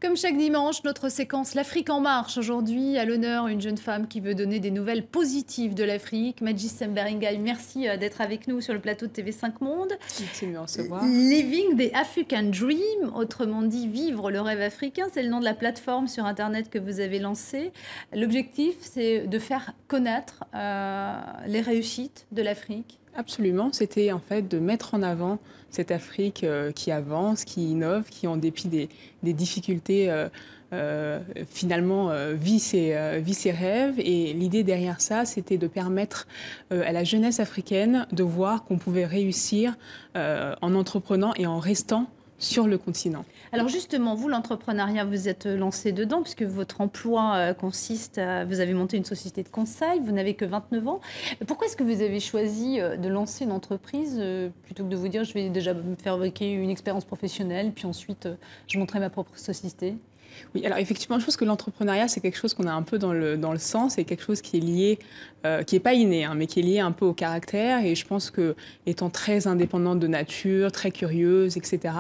Comme chaque dimanche, notre séquence L'Afrique en marche. Aujourd'hui, à l'honneur, une jeune femme qui veut donner des nouvelles positives de l'Afrique. Madjissem Beringaï, merci d'être avec nous sur le plateau de TV5 Monde. Merci de me recevoir. Living the African Dream, autrement dit vivre le rêve africain, c'est le nom de la plateforme sur Internet que vous avez lancée. L'objectif, c'est de faire connaître les réussites de l'Afrique. Absolument, c'était en fait de mettre en avant cette Afrique qui avance, qui innove, qui en dépit des difficultés finalement vit ses rêves. Et l'idée derrière ça, c'était de permettre à la jeunesse africaine de voir qu'on pouvait réussir en entreprenant et en restant sur le continent. Alors justement, vous, l'entrepreneuriat, vous êtes lancé dedans puisque votre emploi consiste à... Vous avez monté une société de conseil, vous n'avez que 29 ans. Pourquoi est-ce que vous avez choisi de lancer une entreprise plutôt que de vous dire je vais déjà me faire acquérir une expérience professionnelle puis ensuite je monterai ma propre société? Oui, alors effectivement, je pense que l'entrepreneuriat, c'est quelque chose qu'on a un peu dans le sang, c'est quelque chose qui est lié, qui n'est pas inné, hein, mais qui est lié un peu au caractère. Et je pense que, étant très indépendante de nature, très curieuse, etc.,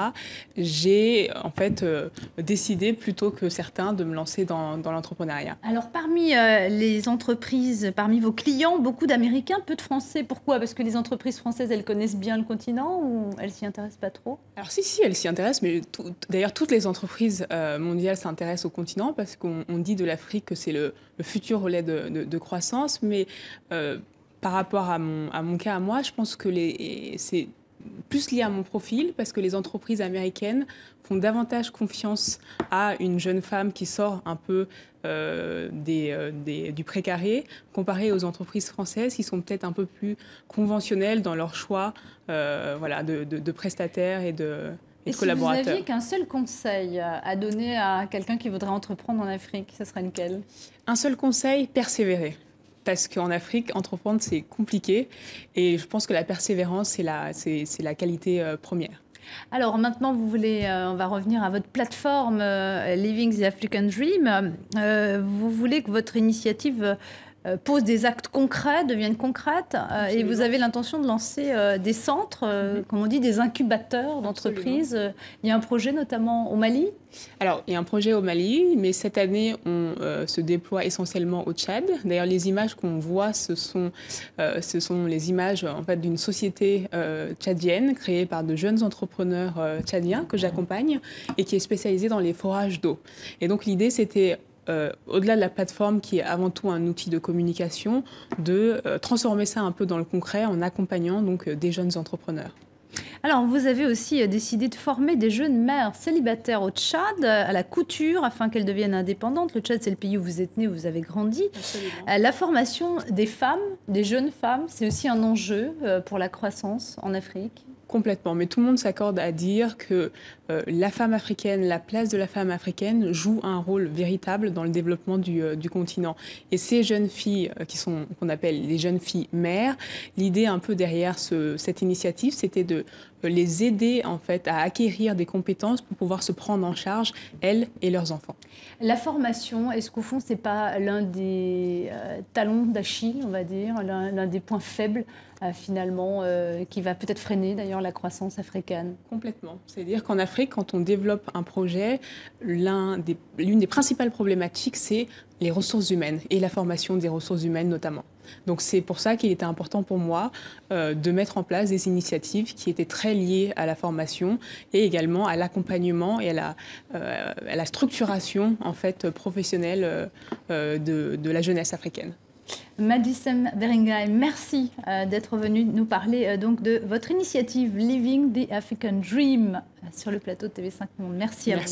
j'ai en fait décidé, plutôt que certains, de me lancer dans l'entrepreneuriat. Alors parmi les entreprises, parmi vos clients, beaucoup d'Américains, peu de Français. Pourquoi? Parce que les entreprises françaises, elles connaissent bien le continent ou elles s'y intéressent pas trop? Alors si, elles s'y intéressent, mais d'ailleurs, toutes les entreprises mondiales s'intéressent au continent parce qu'on dit de l'Afrique que c'est le futur relais de croissance. Mais par rapport à mon cas, à moi, je pense que c'est plus lié à mon profil parce que les entreprises américaines font davantage confiance à une jeune femme qui sort un peu du précaré comparé aux entreprises françaises qui sont peut-être un peu plus conventionnelles dans leur choix voilà, de prestataires et de collaborateurs. Si vous n'aviez qu'un seul conseil à donner à quelqu'un qui voudrait entreprendre en Afrique, ce serait lequel? Un seul conseil, persévérer. Parce qu'en Afrique, entreprendre, c'est compliqué. Et je pense que la persévérance, c'est la qualité première. Alors maintenant, vous voulez, on va revenir à votre plateforme Living the African Dream. Vous voulez que votre initiative pose des actes concrets, deviennent concrètes, et vous avez l'intention de lancer des centres, comme on dit, des incubateurs d'entreprises. Il y a un projet notamment au Mali? Alors, il y a un projet au Mali, mais cette année, on se déploie essentiellement au Tchad. D'ailleurs, les images qu'on voit, ce sont les images en fait, d'une société tchadienne créée par de jeunes entrepreneurs tchadiens que j'accompagne et qui est spécialisée dans les forages d'eau. Et donc, l'idée, c'était au-delà de la plateforme qui est avant tout un outil de communication, de transformer ça un peu dans le concret en accompagnant donc des jeunes entrepreneurs. Alors, vous avez aussi décidé de former des jeunes mères célibataires au Tchad à la couture afin qu'elles deviennent indépendantes. Le Tchad, c'est le pays où vous êtes né, où vous avez grandi. La formation des femmes, des jeunes femmes, c'est aussi un enjeu pour la croissance en Afrique. Complètement, mais tout le monde s'accorde à dire que la femme africaine, la place de la femme africaine joue un rôle véritable dans le développement du continent. Et ces jeunes filles qu'on appelle les jeunes filles mères, l'idée un peu derrière cette initiative, c'était de les aider en fait à acquérir des compétences pour pouvoir se prendre en charge, elles et leurs enfants. La formation, est-ce qu'au fond, c'est pas l'un des talons d'Achille, on va dire, l'un des points faibles finalement, qui va peut-être freiner d'ailleurs la croissance africaine? Complètement. C'est-à-dire qu'en Afrique, quand on développe un projet, l'une des principales problématiques, c'est les ressources humaines et la formation des ressources humaines notamment. Donc c'est pour ça qu'il était important pour moi de mettre en place des initiatives qui étaient très liées à la formation et également à l'accompagnement et à la structuration en fait, professionnelle de la jeunesse africaine. Madjissem Beringaï, merci d'être venu nous parler donc de votre initiative Living the African Dream sur le plateau de TV5 Monde. Merci à vous.